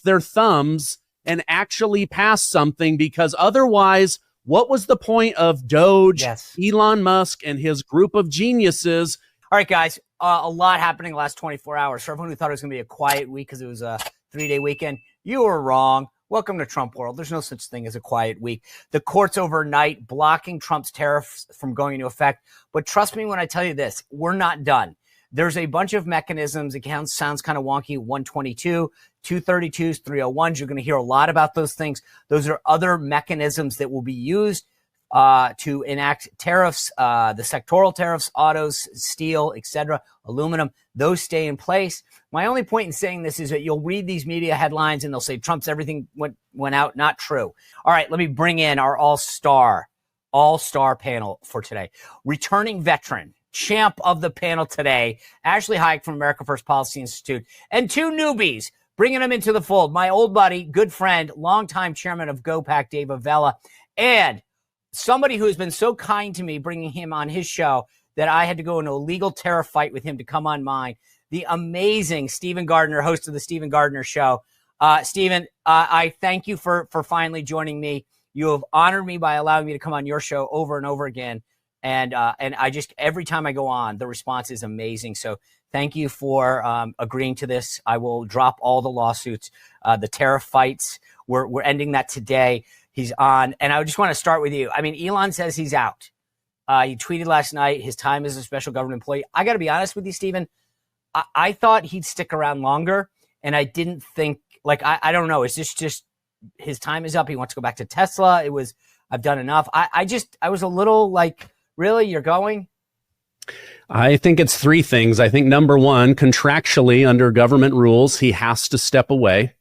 their thumbs and actually pass something, because otherwise, what was the point of Doge, Yes. Elon Musk, and his group of geniuses? All right, guys, a lot happening the last 24 hours. For everyone who thought it was going to be a quiet week because it was a 3-day weekend, you were wrong. Welcome to Trump world. There's no such thing as a quiet week. The courts overnight blocking Trump's tariffs from going into effect. But trust me when I tell you this, we're not done. There's a bunch of mechanisms. It sounds kind of wonky. 122, 232s, 301s. You're going to hear a lot about those things. Those are other mechanisms that will be used to enact tariffs, the sectoral tariffs, autos, steel, etc., aluminum. Those stay in place. My only point in saying this is that you'll read these media headlines and they'll say Trump's everything went out. Not true. All right, let me bring in our all-star panel for today. Returning veteran, champ of the panel today, Ashley Hayek from America First Policy Institute, and two newbies, bringing them into the fold. My old buddy, good friend, longtime chairman of GoPac, Dave Avella, and somebody who has been so kind to me, bringing him on his show that I had to go into a legal tariff fight with him to come on mine, the amazing Stephen Gardner, host of the Stephen Gardner Show. Stephen, I thank you for finally joining me. You have honored me by allowing me to come on your show over and over again. And I just, every time I go on, the response is amazing. So thank you for agreeing to this. I will drop all the lawsuits, the tariff fights. We're ending that today. He's on. And I just want to start with you. I mean, Elon says he's out. He tweeted last night his time as a special government employee. I got to be honest with you, Stephen. I thought he'd stick around longer. And I didn't think, like, I don't know. Is this just his time is up? He wants to go back to Tesla. I've done enough. I was a little like, really? You're going? I think it's three things. I think number one, contractually under government rules, he has to step away.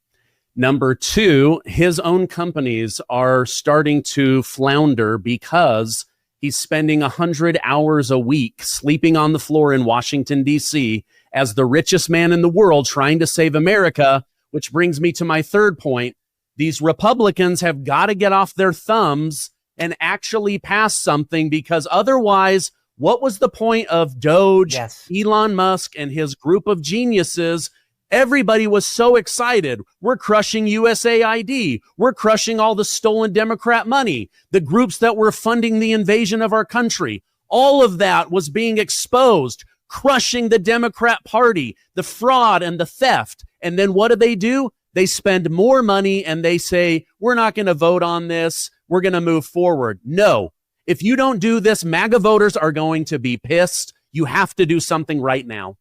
Number two, his own companies are starting to flounder because he's spending 100 hours a week sleeping on the floor in Washington, D.C. as the richest man in the world trying to save America, which brings me to my third point. These Republicans have got to get off their thumbs and actually pass something, because otherwise, what was the point of Doge, Yes. Elon Musk, and his group of geniuses? Everybody was so excited. We're crushing USAID. We're crushing all the stolen Democrat money, the groups that were funding the invasion of our country. All of that was being exposed, crushing the Democrat Party, the fraud and the theft. And then what do? They spend more money and they say, we're not going to vote on this. We're going to move forward. No, if you don't do this, MAGA voters are going to be pissed. You have to do something right now.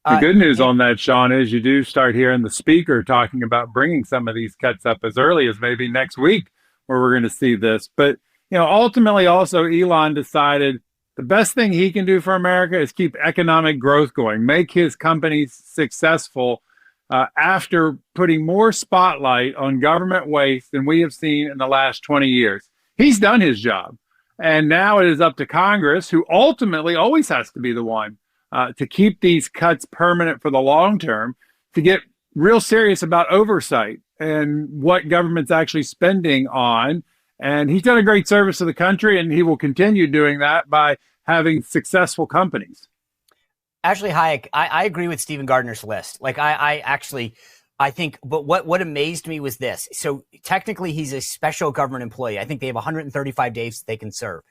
The good news on that, Sean, is you do start hearing the speaker talking about bringing some of these cuts up as early as maybe next week, where we're going to see this. But, ultimately also Elon decided the best thing he can do for America is keep economic growth going, make his companies successful after putting more spotlight on government waste than we have seen in the last 20 years. He's done his job. And now it is up to Congress, who ultimately always has to be the one to keep these cuts permanent for the long term, to get real serious about oversight and what government's actually spending on. And he's done a great service to the country, and he will continue doing that by having successful companies. Ashley Hayek, I agree with Stephen Gardner's list. Like, I think, but what amazed me was this. So technically he's a special government employee. I think they have 135 days they can serve.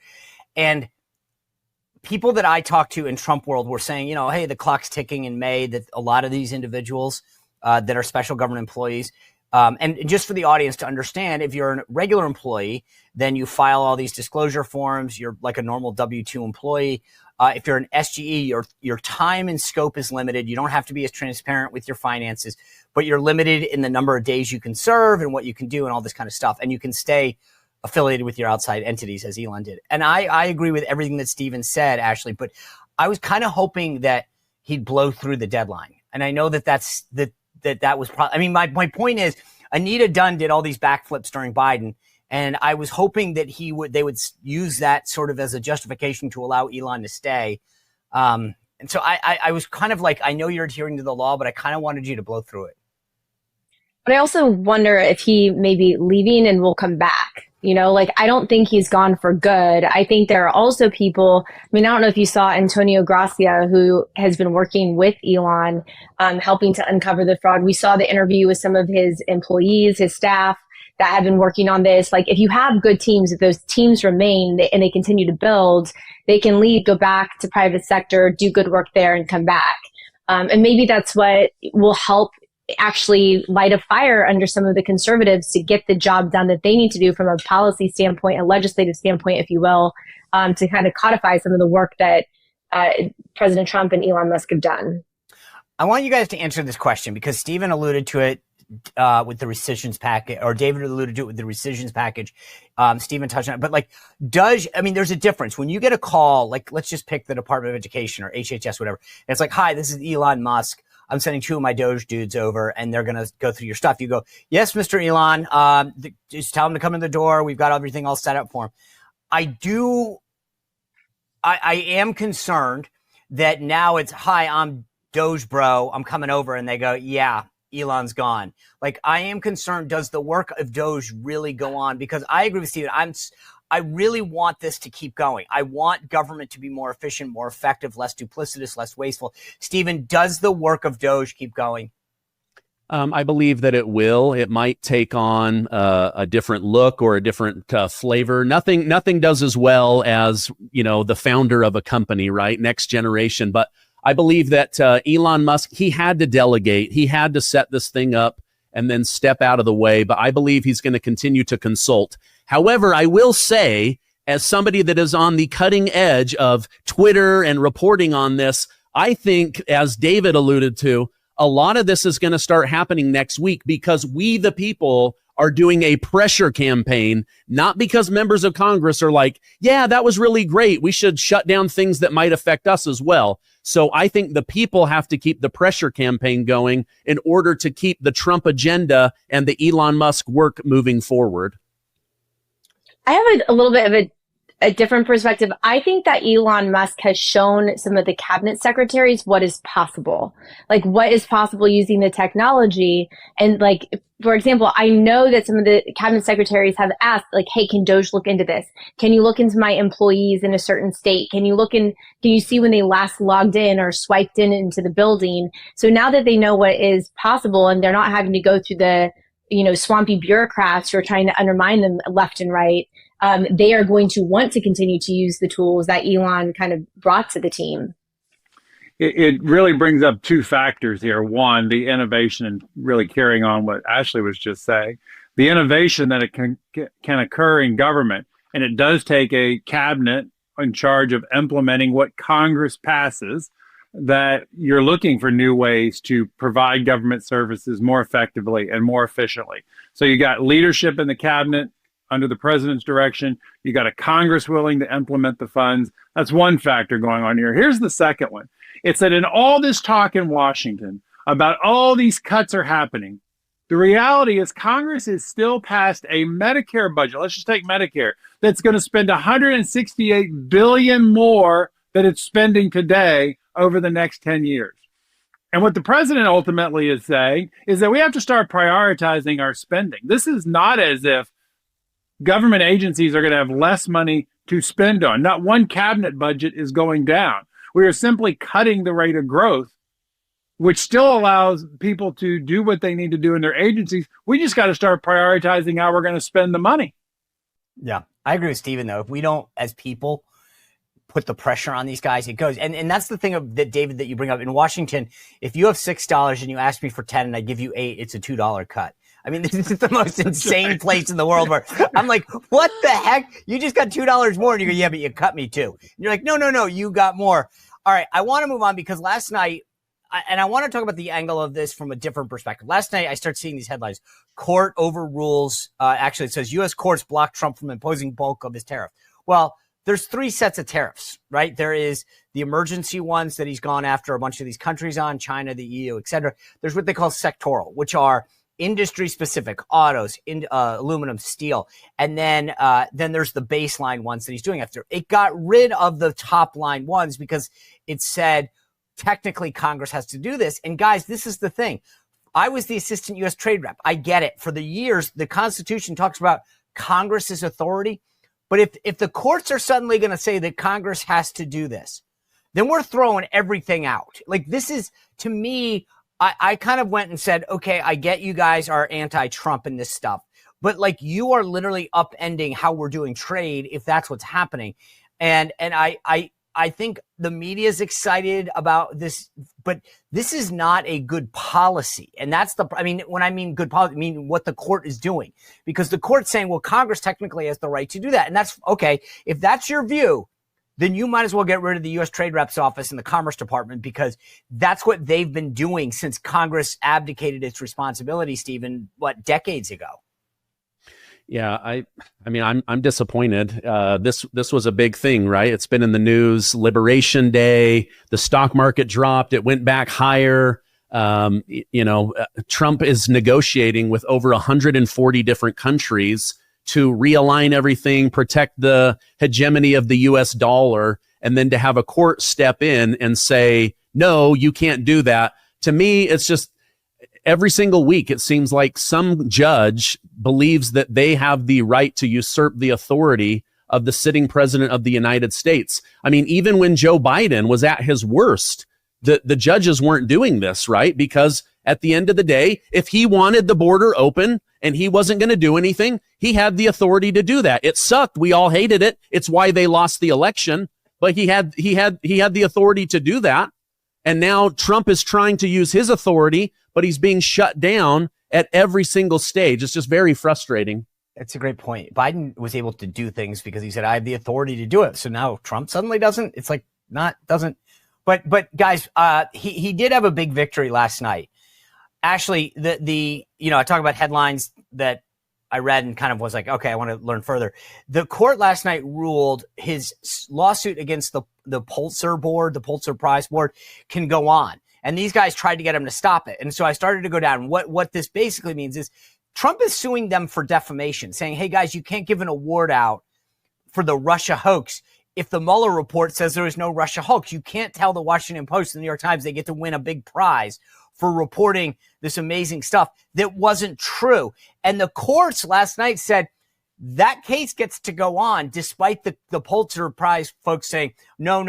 And people that I talked to in Trump world were saying, hey, the clock's ticking in May, that a lot of these individuals that are special government employees, and just for the audience to understand, if you're a regular employee, then you file all these disclosure forms. You're like a normal W-2 employee. If you're an SGE, your time and scope is limited. You don't have to be as transparent with your finances, but you're limited in the number of days you can serve and what you can do and all this kind of stuff. And you can stay affiliated with your outside entities, as Elon did. And I agree with everything that Stephen said, Ashley, but I was kind of hoping that he'd blow through the deadline. And I know that that was probably, I mean, my point is, Anita Dunn did all these backflips during Biden. And I was hoping that they would use that sort of as a justification to allow Elon to stay. And so I was kind of like, I know you're adhering to the law, but I kind of wanted you to blow through it. But I also wonder if he may be leaving and will come back. You know, like, I don't think he's gone for good. I think there are also people, I mean, I don't know if you saw Antonio Gracia, who has been working with Elon, helping to uncover the fraud. We saw the interview with some of his employees, his staff that have been working on this. Like, if you have good teams, if those teams remain and they continue to build, they can leave, go back to private sector, do good work there, and come back. And maybe that's what will help actually light a fire under some of the conservatives to get the job done that they need to do from a policy standpoint, a legislative standpoint, if you will, to kind of codify some of the work that President Trump and Elon Musk have done. I want you guys to answer this question because Stephen alluded to it with the rescissions package, or David alluded to it with the rescissions package. Stephen touched on it, but like, there's a difference when you get a call, like, let's just pick the Department of Education or HHS, whatever. And it's like, hi, this is Elon Musk. I'm sending 2 of my Doge dudes over and they're going to go through your stuff. You go, yes, Mr. Elon, just tell him to come in the door. We've got everything all set up for him. I am concerned that now it's, hi, I'm Doge bro. I'm coming over. And they go, yeah, Elon's gone. Like, I am concerned. Does the work of Doge really go on? Because I agree with Steven. I really want this to keep going. I want government to be more efficient, more effective, less duplicitous, less wasteful. Stephen, does the work of Doge keep going? I believe that it will. It might take on a different look or a different flavor. Nothing does as well as, the founder of a company, right? Next generation. But I believe that Elon Musk, he had to delegate. He had to set this thing up and then step out of the way. But I believe he's going to continue to consult. However, I will say, as somebody that is on the cutting edge of Twitter and reporting on this, I think, as David alluded to, a lot of this is going to start happening next week because we, the people, are doing a pressure campaign, not because members of Congress are like, yeah, that was really great. We should shut down things that might affect us as well. So I think the people have to keep the pressure campaign going in order to keep the Trump agenda and the Elon Musk work moving forward. I have a little bit of a different perspective. I think that Elon Musk has shown some of the cabinet secretaries what is possible, like what is possible using the technology. And like, for example, I know that some of the cabinet secretaries have asked, like, hey, can Doge look into this? Can you look into my employees in a certain state? Can you see when they last logged in or swiped into the building? So now that they know what is possible and they're not having to go through the, swampy bureaucrats who are trying to undermine them left and right, they are going to want to continue to use the tools that Elon kind of brought to the team. It really brings up 2 factors here. One, the innovation, and really carrying on what Ashley was just saying, the innovation that it can occur in government. And it does take a cabinet in charge of implementing what Congress passes, that you're looking for new ways to provide government services more effectively and more efficiently. So you got leadership in the cabinet under the president's direction. You got a Congress willing to implement the funds. That's one factor going on here. Here's the second one. It's that in all this talk in Washington about all these cuts are happening, the reality is Congress is still passed a Medicare budget. Let's just take Medicare. That's going to spend $168 billion more than it's spending today over the next 10 years. And what the president ultimately is saying is that we have to start prioritizing our spending. This is not as if government agencies are going to have less money to spend on. Not one cabinet budget is going down. We are simply cutting the rate of growth, which still allows people to do what they need to do in their agencies. We just got to start prioritizing how we're going to spend the money. Yeah, I agree with Stephen, though. If we don't, as people, put the pressure on these guys, it goes. And that's the thing that, David, that you bring up. In Washington, if you have $6 and you ask me for 10 and I give you 8, it's a $2 cut. I mean, this is the most insane place in the world where I'm like, what the heck? You just got $2 more. And you go, yeah, but you cut me too. And you're like, no, you got more. All right, I want to move on because last night, and I want to talk about the angle of this from a different perspective. Last night, I started seeing these headlines. Court overrules, actually it says U.S. courts block Trump from imposing bulk of his tariff. Well, there's 3 sets of tariffs, right? There is the emergency ones that he's gone after a bunch of these countries on, China, the EU, et cetera. There's what they call sectoral, which are industry specific, autos, aluminum, steel. And then there's the baseline ones that he's doing after. It got rid of the top line ones because it said, technically Congress has to do this. And guys, this is the thing. I was the assistant U.S. trade rep. I get it. For the years, the Constitution talks about Congress's authority. But if the courts are suddenly going to say that Congress has to do this, then we're throwing everything out. Like, this is, to me, I kind of went and said, okay, I get you guys are anti-Trump in this stuff, but like, you are literally upending how we're doing trade if that's what's happening. And I think the media is excited about this, but this is not a good policy. And that's when I mean good policy, I mean what the court is doing, because the court's saying, well, Congress technically has the right to do that. And that's okay. If that's your view, then you might as well get rid of the U.S. Trade Rep's office and the Commerce Department, because that's what they've been doing since Congress abdicated its responsibility, Stephen, decades ago. Yeah, I mean, I'm disappointed. This was a big thing, right? It's been in the news. Liberation Day, the stock market dropped. It went back higher. Trump is negotiating with over 140 different countries to realign everything, protect the hegemony of the U.S. dollar, and then to have a court step in and say, no, you can't do that. To me, it's just, every single week, it seems like some judge believes that they have the right to usurp the authority of the sitting president of the United States. I mean, even when Joe Biden was at his worst, the judges weren't doing this, right? Because at the end of the day, if he wanted the border open and he wasn't going to do anything, he had the authority to do that. It sucked. We all hated it. It's why they lost the election, but he had the authority to do that. And now Trump is trying to use his authority, but he's being shut down at every single stage. It's just very frustrating. That's a great point. Biden was able to do things because he said, I have the authority to do it. So now Trump suddenly doesn't. It's like doesn't. But guys, he did have a big victory last night. Actually, I talk about headlines that I read and kind of was like, okay, I want to learn further. The court last night ruled his lawsuit against the Pulitzer board, the Pulitzer Prize board, can go on. And these guys tried to get him to stop it. And so I started to go down. What this basically means is Trump is suing them for defamation, saying, hey, guys, you can't give an award out for the Russia hoax if the Mueller report says there is no Russia hoax. You can't tell the Washington Post and the New York Times they get to win a big prize for reporting this amazing stuff that wasn't true. And the courts last night said that case gets to go on despite the Pulitzer Prize folks saying, no,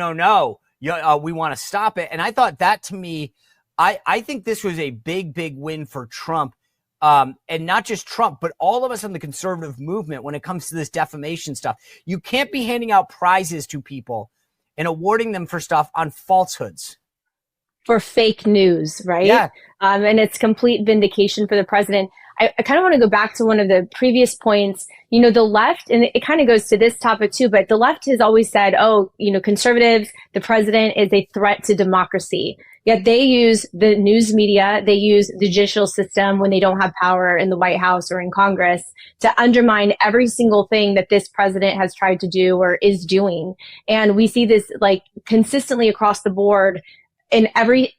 we want to stop it. And I thought that, to me, I think this was a big, big win for Trump. And not just Trump, but all of us in the conservative movement when it comes to this defamation stuff. You can't be handing out prizes to people and awarding them for stuff on falsehoods. For fake news, right? Yeah. And it's complete vindication for the president. I kind of want to go back to one of the previous points. The left, and it kind of goes to this topic too, but the left has always said, conservatives, the president is a threat to democracy. Yet they use the news media, they use the judicial system when they don't have power in the White House or in Congress to undermine every single thing that this president has tried to do or is doing. And we see this like consistently across the board. In every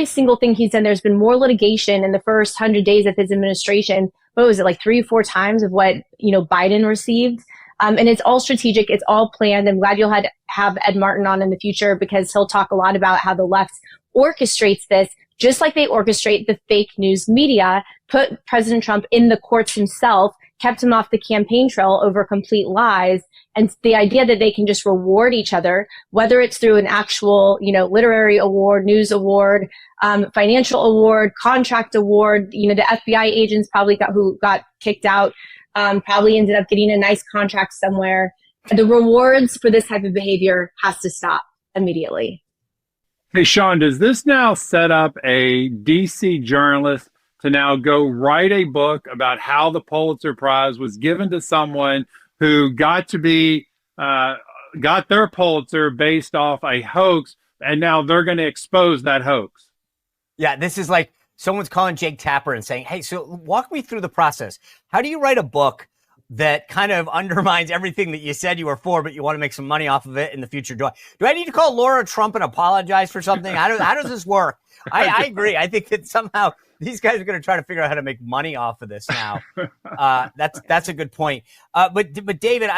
single thing he's done, there's been more litigation in the first 100 days of his administration. What was it, like 3 or 4 times of what, Biden received? And it's all strategic. It's all planned. I'm glad you'll have Ed Martin on in the future, because he'll talk a lot about how the left orchestrates this, just like they orchestrate the fake news media, put President Trump in the courts himself, kept him off the campaign trail over complete lies. And the idea that they can just reward each other, whether it's through an actual, literary award, news award, financial award, contract award, the FBI agents who got kicked out, probably ended up getting a nice contract somewhere. The rewards for this type of behavior has to stop immediately. Hey, Sean, does this now set up a DC journalist to now go write a book about how the Pulitzer Prize was given to someone who got their Pulitzer based off a hoax, and now they're going to expose that hoax? Yeah, this is like someone's calling Jake Tapper and saying, hey, so walk me through the process. How do you write a book that kind of undermines everything that you said you were for, but you want to make some money off of it in the future? Do I need to call Laura Trump and apologize for something? How does this work? I agree. I think that somehow these guys are going to try to figure out how to make money off of this now. That's a good point. But David,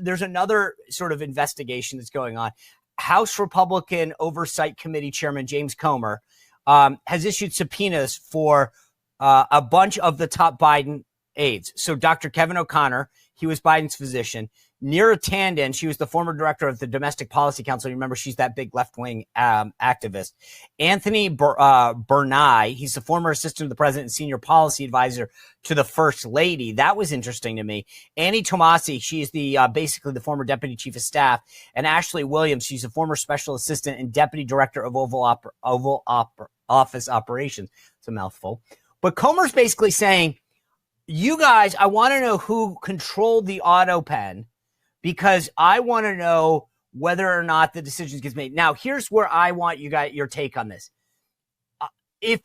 there's another sort of investigation that's going on. House Republican Oversight Committee Chairman James Comer has issued subpoenas for a bunch of the top Biden aides. So Dr. Kevin O'Connor, he was Biden's physician. Neera Tanden, she was the former director of the Domestic Policy Council. You remember, she's that big left-wing activist. Anthony Bernay, he's the former assistant to the president and senior policy advisor to the first lady. That was interesting to me. Annie Tomasi, she's the basically the former deputy chief of staff. And Ashley Williams, she's a former special assistant and deputy director of Oval Office operations. It's a mouthful. But Comer's basically saying, you guys, I want to know who controlled the auto pen, because I want to know whether or not the decisions gets made. Now, here's where I want you guys your take on this. If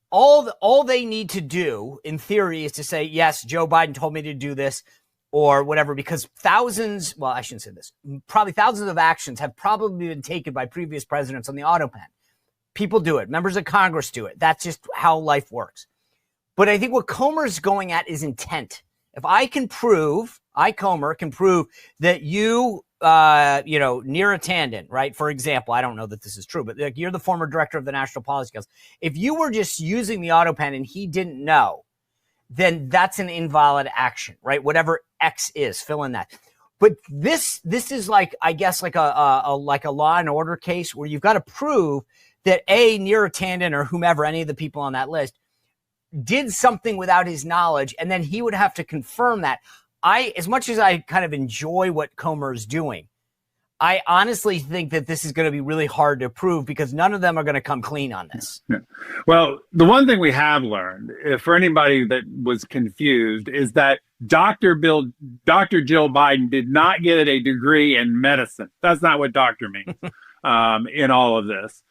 all they need to do, in theory, is to say, yes, Joe Biden told me to do this or whatever, because thousands, well, I shouldn't say this, probably thousands of actions have probably been taken by previous presidents on the auto pen. People do it. Members of Congress do it. That's just how life works. But I think what Comer's going at is intent. If I can prove, Comer can prove that you, Neera Tanden, right? For example, I don't know that this is true, but you're the former director of the National Policy Council. If you were just using the auto pen and he didn't know, then that's an invalid action, right? Whatever X is, fill in that. But this is like, I guess, like a law and order case where you've got to prove that Neera Tanden or whomever, any of the people on that list, did something without his knowledge, and then he would have to confirm that. As much as I kind of enjoy what Comer is doing, I honestly think that this is going to be really hard to prove, because none of them are going to come clean on this. Yeah. Well, the one thing we have learned, for anybody that was confused, is that Dr. Jill Biden did not get a degree in medicine. That's not what doctor means in all of this.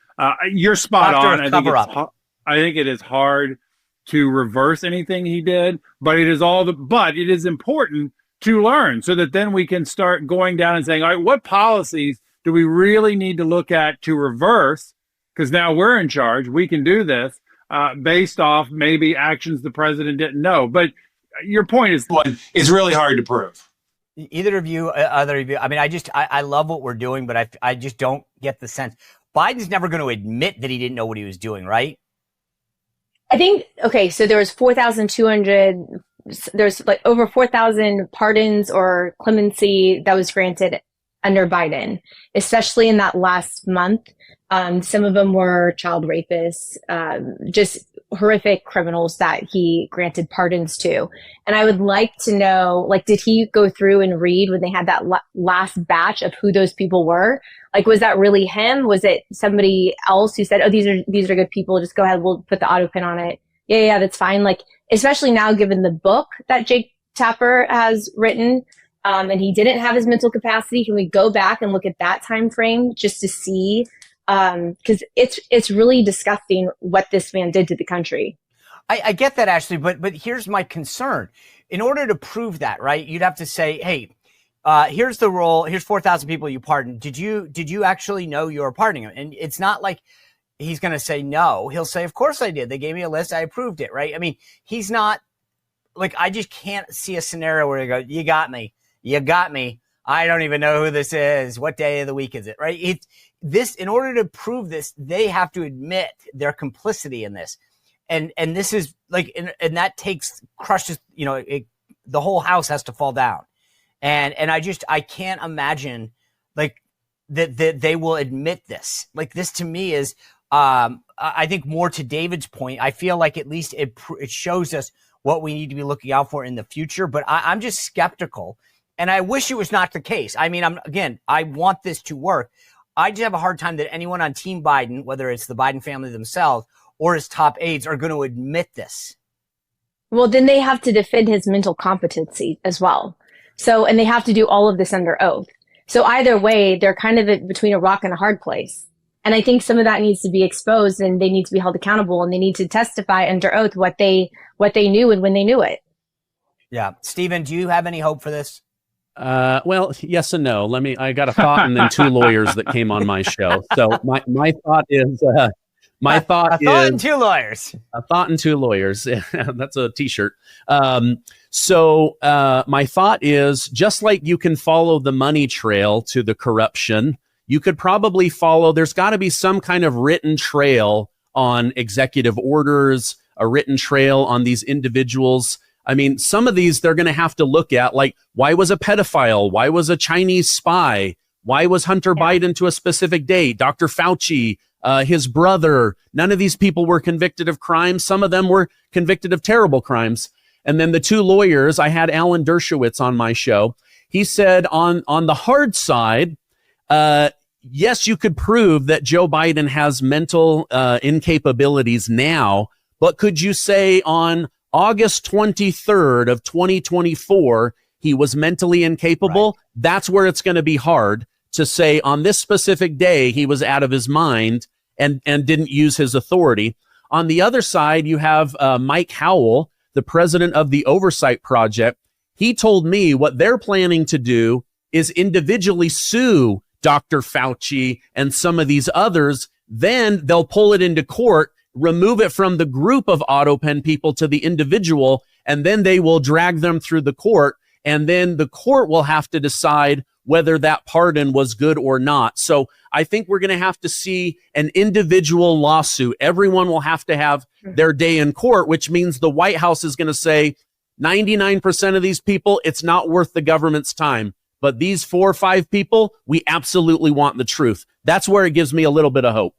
You're spot on. I think it is hard to reverse anything he did, but it is important to learn, so that then we can start going down and saying, all right, what policies do we really need to look at to reverse? Because now we're in charge. We can do this based off maybe actions the president didn't know. But your point is really hard to prove. Either of you, other of you. I mean, I love what we're doing, but I just don't get the sense. Biden's never going to admit that he didn't know what he was doing, right? I think, okay, so there was 4,200, there's like over 4,000 pardons or clemency that was granted under Biden, especially in that last month. Some of them were child rapists, just horrific criminals that he granted pardons to. And I would like to know, like, did he go through and read when they had that last batch of who those people were? Like, was that really him? Was it somebody else who said, oh, these are good people, just go ahead, we'll put the auto pin on it. Yeah, that's fine. Like, especially now, given the book that Jake Tapper has written, and he didn't have his mental capacity, can we go back and look at that time frame just to see? Because it's really disgusting what this man did to the country. I get that, Ashley, but here's my concern. In order to prove that, right, you'd have to say, hey, here's the role. Here's 4,000 people you pardoned. Did you actually know you were pardoning them? And it's not like he's going to say no. He'll say, of course I did. They gave me a list. I approved it, right? I mean, he's not like, I just can't see a scenario where he goes, you got me. I don't even know who this is. What day of the week is it, right? In order to prove this, they have to admit their complicity in this. And this is like, and that crushes, the whole house has to fall down. And I can't imagine like that they will admit this. Like, this to me is, I think, more to David's point. I feel like at least it shows us what we need to be looking out for in the future, but I'm just skeptical. And I wish it was not the case. I mean, I want this to work. I just have a hard time that anyone on Team Biden, whether it's the Biden family themselves or his top aides, are going to admit this. Well, then they have to defend his mental competency as well. So, and they have to do all of this under oath. So either way, they're kind of between a rock and a hard place. And I think some of that needs to be exposed, and they need to be held accountable, and they need to testify under oath what they knew and when they knew it. Yeah. Stephen, do you have any hope for this? Well, yes and no. I got a thought and then two lawyers that came on my show. So my thought is, a thought and two lawyers. A thought and two lawyers. That's a t-shirt. So my thought is, just like you can follow the money trail to the corruption, you could probably there's got to be some kind of written trail on executive orders, a written trail on these individuals. I mean, some of these they're going to have to look at, like, why was a pedophile? Why was a Chinese spy? Why was Hunter Biden to a specific date? Dr. Fauci, his brother, none of these people were convicted of crimes. Some of them were convicted of terrible crimes. And then the two lawyers, I had Alan Dershowitz on my show. He said on the hard side, yes, you could prove that Joe Biden has mental incapabilities now, but could you say on August 23rd of 2024, he was mentally incapable? Right. That's where it's going to be hard to say on this specific day he was out of his mind and didn't use his authority. On the other side, you have Mike Howell, the president of the Oversight Project. He told me what they're planning to do is individually sue Dr. Fauci and some of these others. Then they'll pull it into court, remove it from the group of AutoPen people to the individual, and then they will drag them through the court. And then the court will have to decide whether that pardon was good or not. So I think we're going to have to see an individual lawsuit. Everyone will have to have their day in court, which means the White House is going to say 99% of these people, it's not worth the government's time. But these 4 or 5 people, we absolutely want the truth. That's where it gives me a little bit of hope.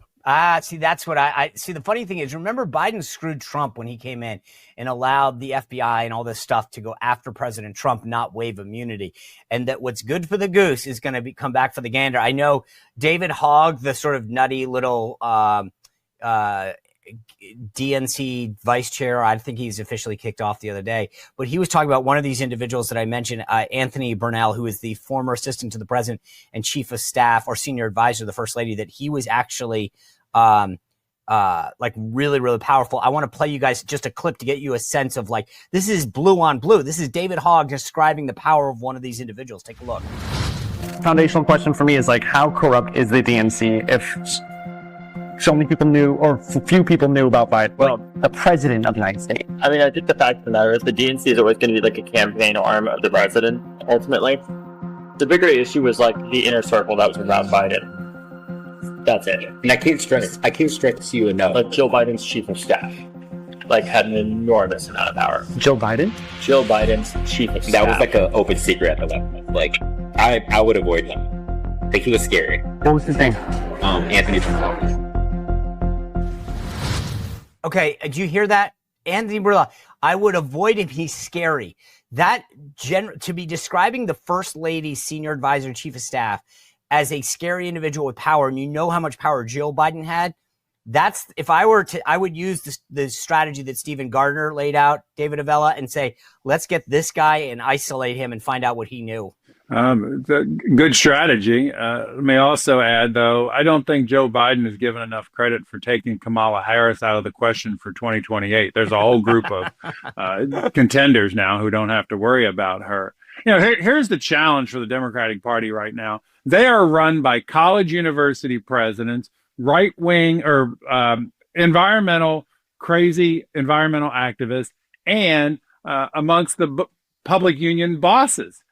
See, that's what I see. The funny thing is, remember, Biden screwed Trump when he came in and allowed the FBI and all this stuff to go after President Trump, not waive immunity. And that what's good for the goose is going to come back for the gander. I know David Hogg, the sort of nutty little DNC vice chair, I think he's officially kicked off the other day, but he was talking about one of these individuals that I mentioned, Anthony Bernal, who is the former assistant to the president and chief of staff or senior advisor to the first lady, that he was actually like really, really powerful. I want to play you guys just a clip to get you a sense of, like, this is blue on blue. This is David Hogg describing the power of one of these individuals. Take a look. Foundational question for me is, like, how corrupt is the DNC if so many people knew, or few people knew about Biden, well, the president of the United States? I mean, I think the fact of the matter is the DNC is always going to be like a campaign arm of the president, ultimately. The bigger issue was, like, the inner circle that was around Biden. That's it. And I can't stress you enough. Like, Joe Biden's chief of staff, like, had an enormous amount of power. Joe Biden? Joe Biden's chief of staff. That was like an open secret at the level. Like, I would avoid him. I think he was scary. What was his name? Anthony Bernal. Okay, do you hear that? Anthony Bernal. I would avoid him. He's scary. That to be describing the first lady, senior advisor, chief of staff as a scary individual with power, and you know how much power Jill Biden had. That's, if I were to, I would use the strategy that Stephen Gardner laid out, David Avella, and say, let's get this guy and isolate him and find out what he knew. It's a good strategy. Let me also add, though, I don't think Joe Biden is given enough credit for taking Kamala Harris out of the question for 2028. There's a whole group of contenders now who don't have to worry about her. You know, here's the challenge for the Democratic Party right now. They are run by college university presidents, right-wing or crazy environmental activists, and amongst the public union bosses.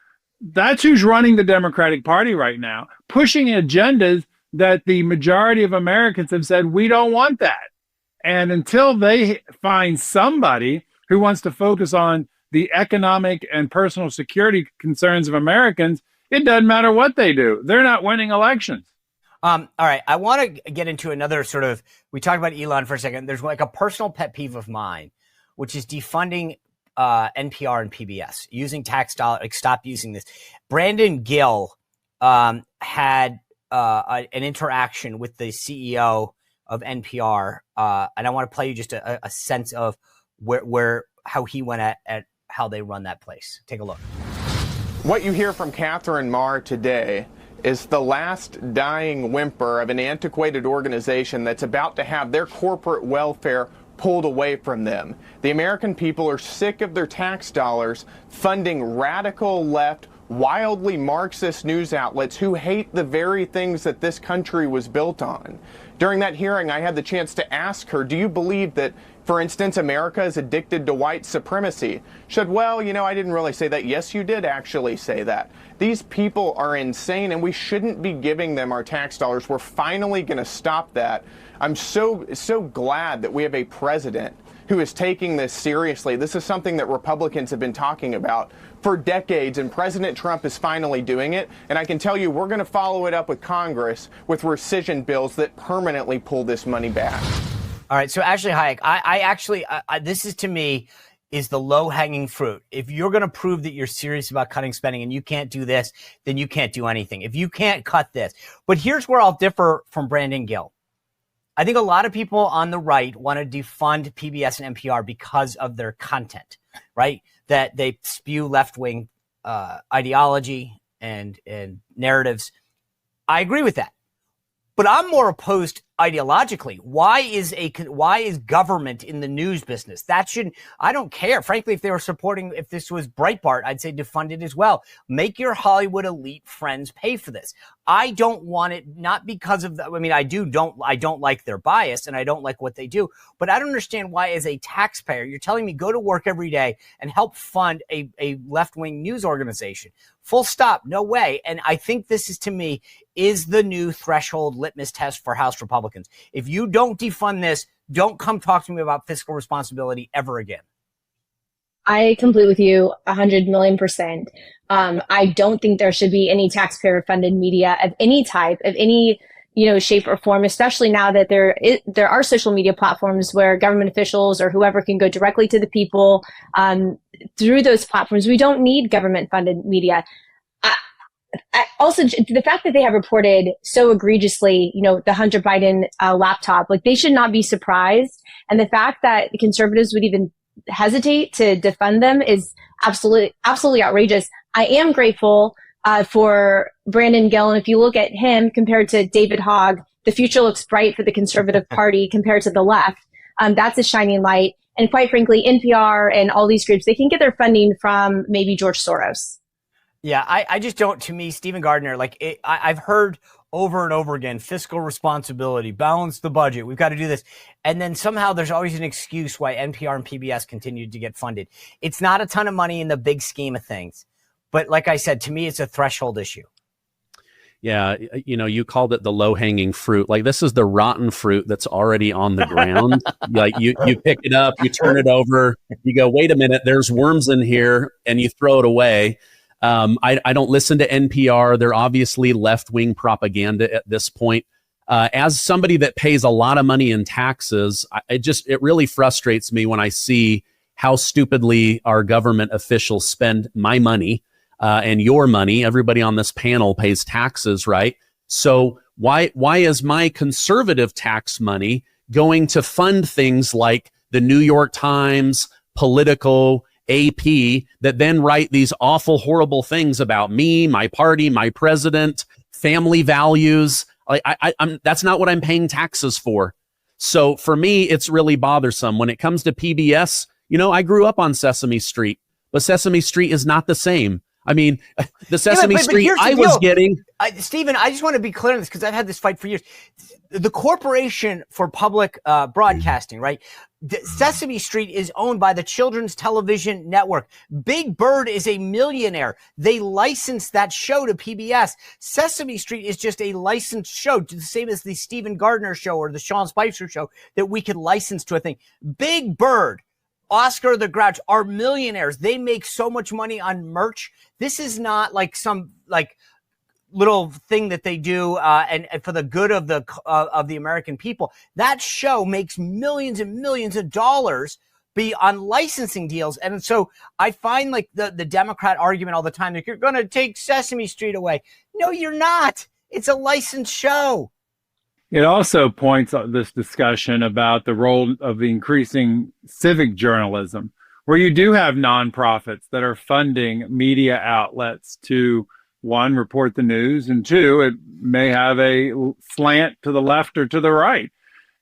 That's who's running the Democratic Party right now, pushing agendas that the majority of Americans have said, we don't want that. And until they find somebody who wants to focus on the economic and personal security concerns of Americans, it doesn't matter what they do. They're not winning elections. All right. I want to get into another sort of, we talked about Elon for a second. There's like a personal pet peeve of mine, which is defunding NPR and PBS, using tax dollars. Like, stop using this. Brandon Gill had an interaction with the CEO of NPR, and I want to play you just a sense of how he went at how they run that place. Take a look. What you hear from Catherine Marr today is the last dying whimper of an antiquated organization that's about to have their corporate welfare pulled away from them. The American people are sick of their tax dollars funding radical left, wildly Marxist news outlets who hate the very things that this country was built on. During that hearing, I had the chance to ask her, do you believe that, for instance, America is addicted to white supremacy? She said, well, you know, I didn't really say that. Yes, you did actually say that. These people are insane, and we shouldn't be giving them our tax dollars. We're finally going to stop that. I'm so glad that we have a president who is taking this seriously. This is something that Republicans have been talking about for decades, and President Trump is finally doing it. And I can tell you, we're going to follow it up with Congress with rescission bills that permanently pull this money back. All right. So Ashley Hayek, I actually, this is, to me, is the low-hanging fruit. If you're going to prove that you're serious about cutting spending and you can't do this, then you can't do anything. If you can't cut this. But here's where I'll differ from Brandon Gill. I think a lot of people on the right want to defund PBS and NPR because of their content, right? That they spew left-wing ideology and narratives. I agree with that. But I'm more opposed ideologically. Why is government in the news business? I don't care. Frankly, if this was Breitbart, I'd say defund it as well. Make your Hollywood elite friends pay for this. I don't want it, not because of I don't like their bias and I don't like what they do, but I don't understand why, as a taxpayer, you're telling me go to work every day and help fund a left-wing news organization. Full stop. No way. And I think this is, to me, is the new threshold litmus test for House Republicans. If you don't defund this, don't come talk to me about fiscal responsibility ever again. I complete with you 100,000,000%. I don't think there should be any taxpayer funded media of any type, of any, shape or form, especially now that there are social media platforms where government officials or whoever can go directly to the people through those platforms. We don't need government funded media. Also, the fact that they have reported so egregiously, the Hunter Biden laptop, they should not be surprised. And the fact that the conservatives would even hesitate to defund them is absolutely outrageous. I am grateful for Brandon Gill. And if you look at him compared to David Hogg, the future looks bright for the Conservative Party compared to the left. That's a shining light. And quite frankly, NPR and all these groups, they can get their funding from maybe George Soros. Yeah, I just don't, to me, Stephen Gardner, I've heard over and over again, fiscal responsibility, balance the budget, we've got to do this. And then somehow there's always an excuse why NPR and PBS continue to get funded. It's not a ton of money in the big scheme of things. But like I said, to me, it's a threshold issue. Yeah, you called it the low-hanging fruit. This is the rotten fruit that's already on the ground. You pick it up, you turn it over, you go, wait a minute, there's worms in here, and you throw it away. I don't listen to NPR. They're obviously left-wing propaganda at this point. As somebody that pays a lot of money in taxes, it really frustrates me when I see how stupidly our government officials spend my money and your money. Everybody on this panel pays taxes, right? So why is my conservative tax money going to fund things like the New York Times, Politico, AP, that then write these awful, horrible things about me, my party, my president, family values? That's not what I'm paying taxes for. So for me, it's really bothersome. When it comes to PBS, I grew up on Sesame Street, but Sesame Street is not the same. I mean, the Sesame Street I was getting. Stephen, I just want to be clear on this because I've had this fight for years. The Corporation for Public Broadcasting, right? Sesame Street is owned by the Children's Television Network. Big Bird is a millionaire. They licensed that show to PBS. Sesame Street is just a licensed show, the same as the Stephen Gardner show or the Sean Spicer show that we could license to a thing. Big Bird, Oscar the Grouch are millionaires. They make so much money on merch. This is not some little thing that they do and for the good of the American people. That show makes millions and millions of dollars on licensing deals. And so I find the Democrat argument all the time that you're going to take Sesame Street away. No, you're not. It's a licensed show. It also points out this discussion about the role of the increasing civic journalism, where you do have nonprofits that are funding media outlets to, one, report the news, and two, it may have a slant to the left or to the right.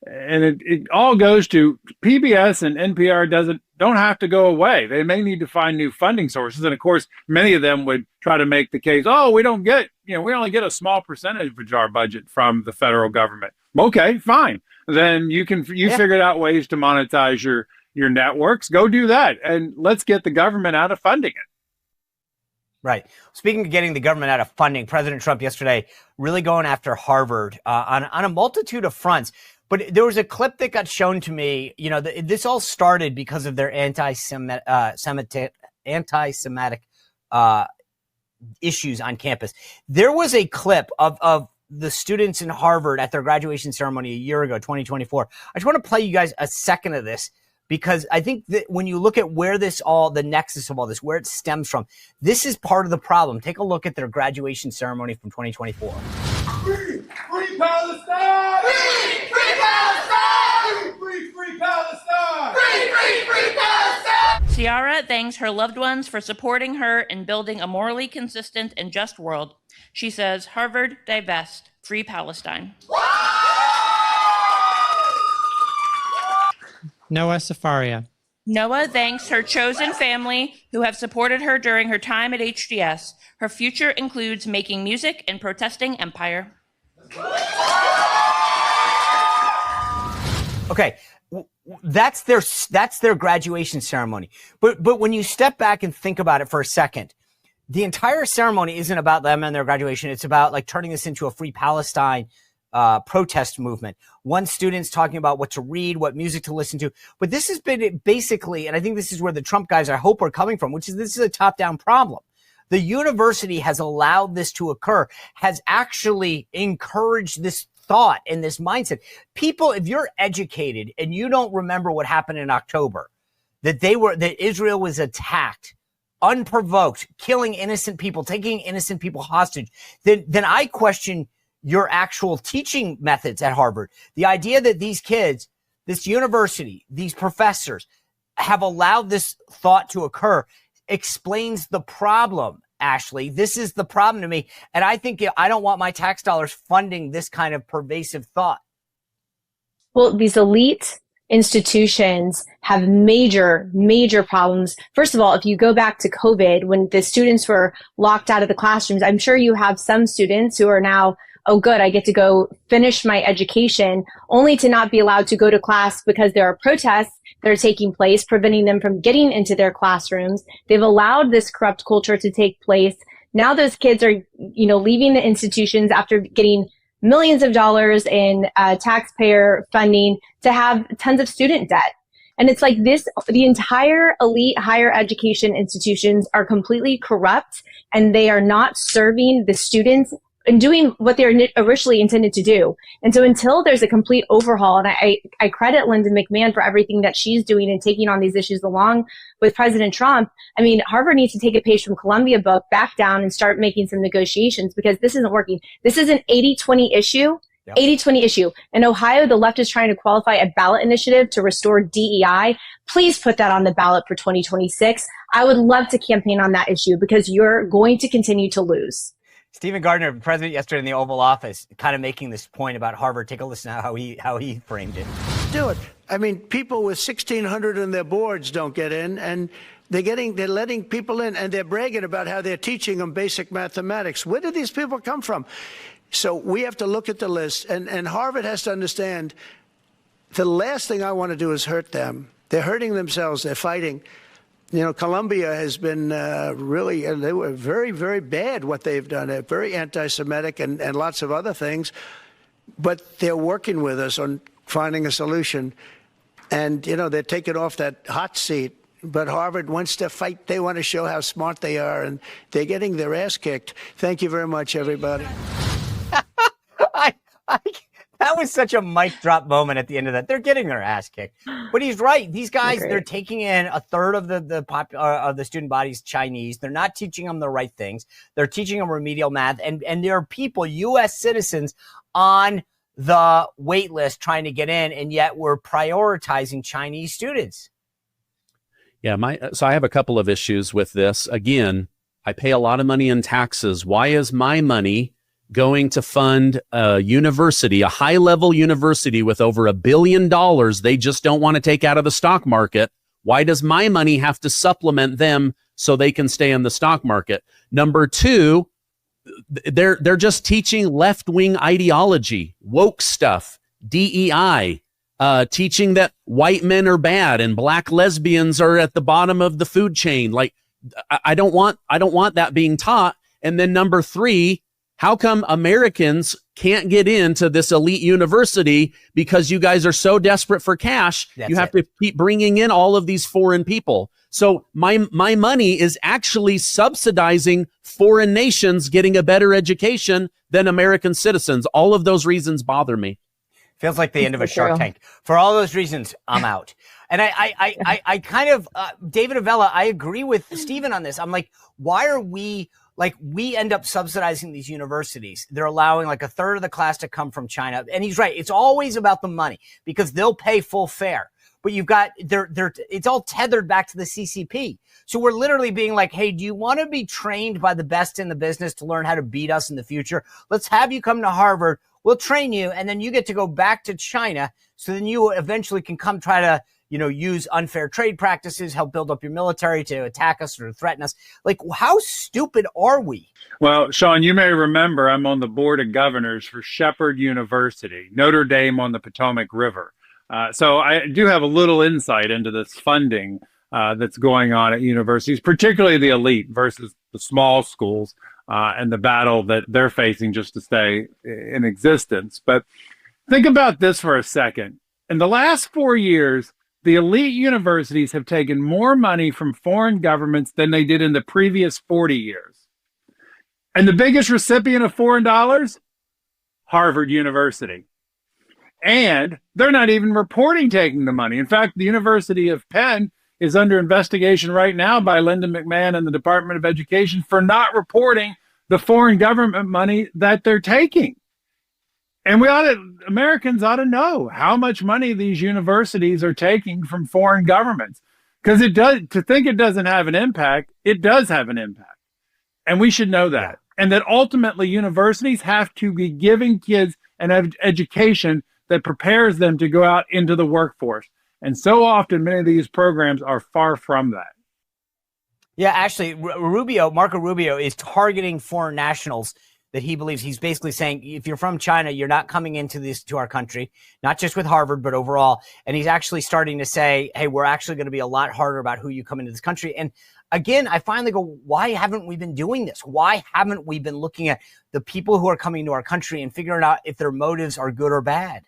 And it all goes to PBS and NPR don't have to go away. They may need to find new funding sources. And of course, many of them would try to make the case, we only get a small percentage of our budget from the federal government. Okay, fine. Then you figured out ways to monetize your networks. Go do that. And let's get the government out of funding it. Right. Speaking of getting the government out of funding, President Trump yesterday really going after Harvard on a multitude of fronts. But there was a clip that got shown to me. You know, this all started because of their anti-Semitic issues on campus. There was a clip of the students in Harvard at their graduation ceremony a year ago, 2024. I just want to play you guys a second of this, because I think that when you look at where the nexus of all this, where it stems from, this is part of the problem. Take a look at their graduation ceremony from 2024. Free Palestine! Free Palestine! Free Palestine! Free Palestine! Ciara thanks her loved ones for supporting her in building a morally consistent and just world. She says, Harvard, divest, free Palestine. Noah Safaria. Noah thanks her chosen family who have supported her during her time at HDS. Her future includes making music and protesting empire. Okay, that's their graduation ceremony. But when you step back and think about it for a second, the entire ceremony isn't about them and their graduation. It's about like turning this into a free Palestine protest movement. One student's talking about what to read, what music to listen to. But this has been basically, and I think this is where the Trump guys, I hope, are coming from, which is this is a top-down problem. The university has allowed this to occur, has actually encouraged this thought and this mindset. People, if you're educated and you don't remember what happened in October, that Israel was attacked, unprovoked, killing innocent people, taking innocent people hostage, then I question your actual teaching methods at Harvard. The idea that these kids, this university, these professors have allowed this thought to occur explains the problem, Ashley. This is the problem to me. And I think I don't want my tax dollars funding this kind of pervasive thought. Well, these elite institutions have major, major problems. First of all, if you go back to COVID, when the students were locked out of the classrooms, I'm sure you have some students who are now, oh, good, I get to go finish my education, only to not be allowed to go to class because there are protests that are taking place, preventing them from getting into their classrooms. They've allowed this corrupt culture to take place. Now those kids are, leaving the institutions after getting millions of dollars in taxpayer funding to have tons of student debt. And it's like this, the entire elite higher education institutions are completely corrupt, and they are not serving the students and doing what they're originally intended to do. And so until there's a complete overhaul, and I credit Linda McMahon for everything that she's doing and taking on these issues along with President Trump. I mean, Harvard needs to take a page from Columbia book, back down, and start making some negotiations, because this isn't working. This is an 80-20 issue. Yep. 80-20 issue. In Ohio, the left is trying to qualify a ballot initiative to restore DEI. Please put that on the ballot for 2026. I would love to campaign on that issue, because you're going to continue to lose. Stephen Gardner, president yesterday in the Oval Office, kind of making this point about Harvard. Take a listen to how he framed it. Do it. I mean, people with 1,600 on their boards don't get in, and they're letting people in, and they're bragging about how they're teaching them basic mathematics. Where do these people come from? So we have to look at the list, and Harvard has to understand the last thing I want to do is hurt them. They're hurting themselves. They're fighting. Columbia has been they were very, very bad what they've done. They're very anti-Semitic and lots of other things. But they're working with us on finding a solution. And, they're taking off that hot seat. But Harvard wants to fight. They want to show how smart they are. And they're getting their ass kicked. Thank you very much, everybody. That was such a mic drop moment at the end of that. They're getting their ass kicked, but he's right. These guys, they're taking in a third of the student body's Chinese. They're not teaching them the right things. They're teaching them remedial math, and there are people, U.S. citizens, on the wait list trying to get in, and yet we're prioritizing Chinese students. Yeah, so I have a couple of issues with this. Again, I pay a lot of money in taxes. Why is my money going to fund a university, a high-level university with over $1 billion they just don't want to take out of the stock market? Why does my money have to supplement them so they can stay in the stock market? Number two, they're just teaching left-wing ideology, woke stuff, DEI, teaching that white men are bad and black lesbians are at the bottom of the food chain. Like, I don't want that being taught. And then number three, How come Americans can't get into this elite university because you guys are so desperate for cash? You have to keep bringing in all of these foreign people. So my money is actually subsidizing foreign nations getting a better education than American citizens. All of those reasons bother me. Feels like the end of a Shark Tank. For all those reasons, I'm out. And I kind of, David Avella, I agree with Stephen on this. I'm like, why are we end up subsidizing these universities? They're allowing like a third of the class to come from China. And he's right. It's always about the money because they'll pay full fare. But you've got, it's all tethered back to the CCP. So we're literally being like, hey, do you want to be trained by the best in the business to learn how to beat us in the future? Let's have you come to Harvard. We'll train you. And then you get to go back to China. So then you eventually can come try to, use unfair trade practices, help build up your military to attack us or to threaten us. Like, how stupid are we? Well, Sean, you may remember I'm on the board of governors for Shepherd University, Notre Dame on the Potomac River. So I do have a little insight into this funding that's going on at universities, particularly the elite versus the small schools and the battle that they're facing just to stay in existence. But think about this for a second. In the last 4 years, the elite universities have taken more money from foreign governments than they did in the previous 40 years. And the biggest recipient of foreign dollars? Harvard University. And they're not even reporting taking the money. In fact, the University of Penn is under investigation right now by Linda McMahon and the Department of Education for not reporting the foreign government money that they're taking. And Americans ought to know how much money these universities are taking from foreign governments. Because to think it doesn't have an impact, it does have an impact. And we should know that. And that ultimately universities have to be giving kids an education that prepares them to go out into the workforce. And so often, many of these programs are far from that. Yeah, actually, Marco Rubio is targeting foreign nationals that he believes. He's basically saying, if you're from China, you're not coming to our country, not just with Harvard, but overall. And he's actually starting to say, hey, we're actually going to be a lot harder about who you come into this country. And again, I finally go, why haven't we been doing this? Why haven't we been looking at the people who are coming to our country and figuring out if their motives are good or bad?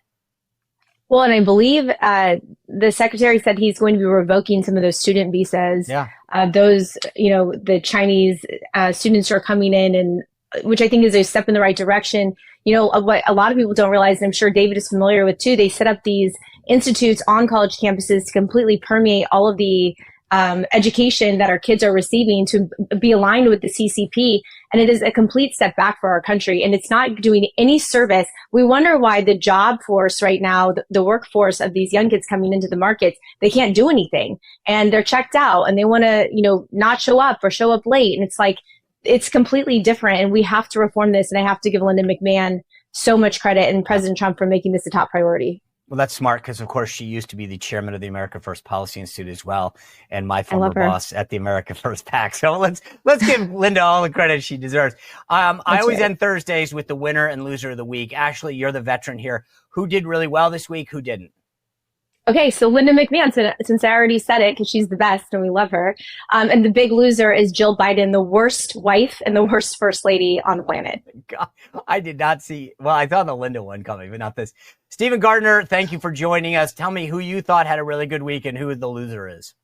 Well, and I believe the secretary said he's going to be revoking some of those student visas. Yeah. The Chinese students who are coming in, and which I think is a step in the right direction. What a lot of people don't realize, and I'm sure David is familiar with too, they set up these institutes on college campuses to completely permeate all of the education that our kids are receiving to be aligned with the CCP. And it is a complete step back for our country. And it's not doing any service. We wonder why the job force right now, the workforce of these young kids coming into the markets, they can't do anything. And they're checked out and they want to, not show up or show up late. And it's like, it's completely different. And we have to reform this. And I have to give Linda McMahon so much credit and President Trump for making this a top priority. Well, that's smart because, of course, she used to be the chairman of the America First Policy Institute as well, and my former boss at the America First PAC. So let's give Linda all the credit she deserves. I always end Thursdays with the winner and loser of the week. Ashley, you're the veteran here. Who did really well this week? Who didn't? Okay, so Linda McMahon, since I already said it, because she's the best and we love her. And the big loser is Jill Biden, the worst wife and the worst first lady on the planet. God, I did not see. Well, I thought the Linda one coming, but not this. Stephen Gardner, thank you for joining us. Tell me who you thought had a really good week and who the loser is.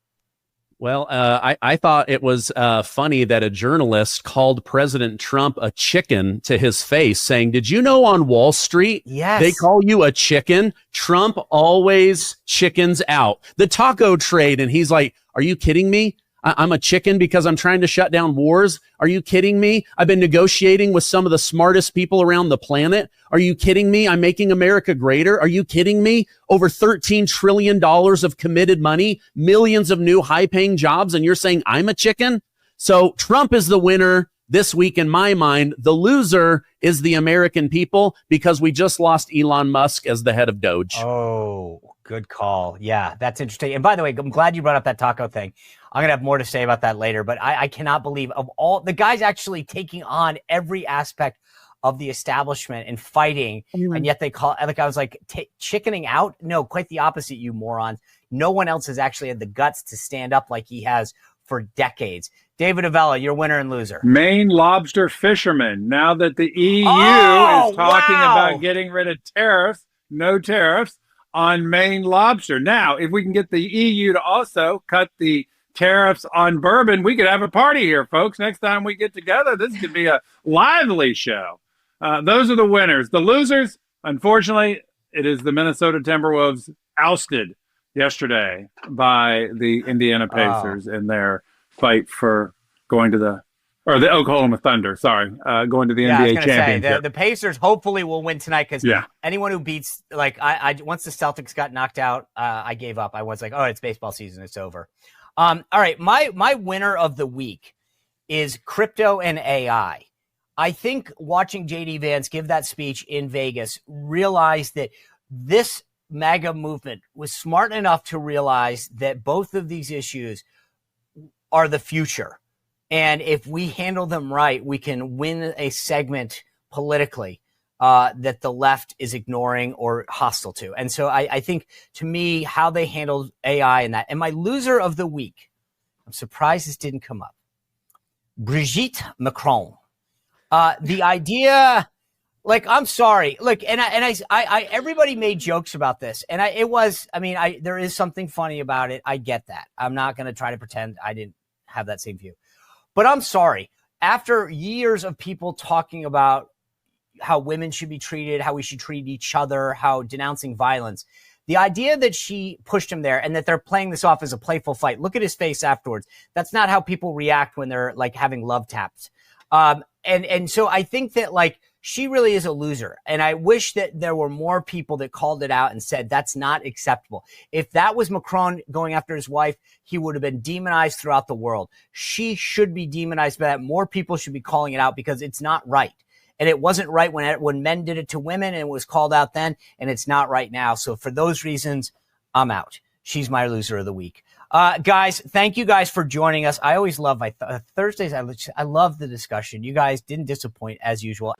Well, I thought it was funny that a journalist called President Trump a chicken to his face, saying, did you know on Wall Street, they call you a chicken? Trump always chickens out. The taco trade. And he's like, are you kidding me? I'm a chicken because I'm trying to shut down wars. Are you kidding me? I've been negotiating with some of the smartest people around the planet. Are you kidding me? I'm making America greater. Are you kidding me? Over $13 trillion of committed money, millions of new high-paying jobs, and you're saying I'm a chicken? So Trump is the winner this week in my mind. The loser is the American people because we just lost Elon Musk as the head of Doge. Oh, good call. Yeah, that's interesting. And by the way, I'm glad you brought up that taco thing. I'm going to have more to say about that later, but I cannot believe of all the guys actually taking on every aspect of the establishment and fighting. And yet they call it, like, I was like, chickening out. No, quite the opposite, you morons. No one else has actually had the guts to stand up like he has for decades. David Avella, your winner and loser. Maine lobster fishermen. Now that the EU is talking about getting rid of tariffs, no tariffs on Maine lobster. Now, if we can get the EU to also cut the tariffs on bourbon, we could have a party here, folks. Next time we get together, this could be a lively show. Those are the winners. The losers, unfortunately, it is the Minnesota Timberwolves ousted yesterday by the Indiana Pacers in their fight for going to the Oklahoma Thunder, going to the NBA championship. The Pacers hopefully will win tonight because anyone who beats, I once the Celtics got knocked out, I gave up. I was like, oh, it's baseball season, it's over. All right, my winner of the week is crypto and AI. I think watching JD Vance give that speech in Vegas realized that this MAGA movement was smart enough to realize that both of these issues are the future. And if we handle them right, we can win a segment politically that the left is ignoring or hostile to. And so I think, to me, how they handled AI and that. And my loser of the week, I'm surprised this didn't come up, Brigitte Macron. The idea, I'm sorry. Look, and I everybody made jokes about this. And there is something funny about it. I get that. I'm not going to try to pretend I didn't have that same view. But I'm sorry. After years of people talking about how women should be treated, how we should treat each other, how denouncing violence, the idea that she pushed him there and that they're playing this off as a playful fight. Look at his face afterwards. That's not how people react when they're having love taps. And so I think that she really is a loser. And I wish that there were more people that called it out and said that's not acceptable. If that was Macron going after his wife, he would have been demonized throughout the world. She should be demonized by that. More people should be calling it out because it's not right. And it wasn't right when men did it to women and it was called out then, and it's not right now. So for those reasons, I'm out. She's my loser of the week. Guys, thank you guys for joining us. I always love my Thursdays. I love the discussion. You guys didn't disappoint as usual.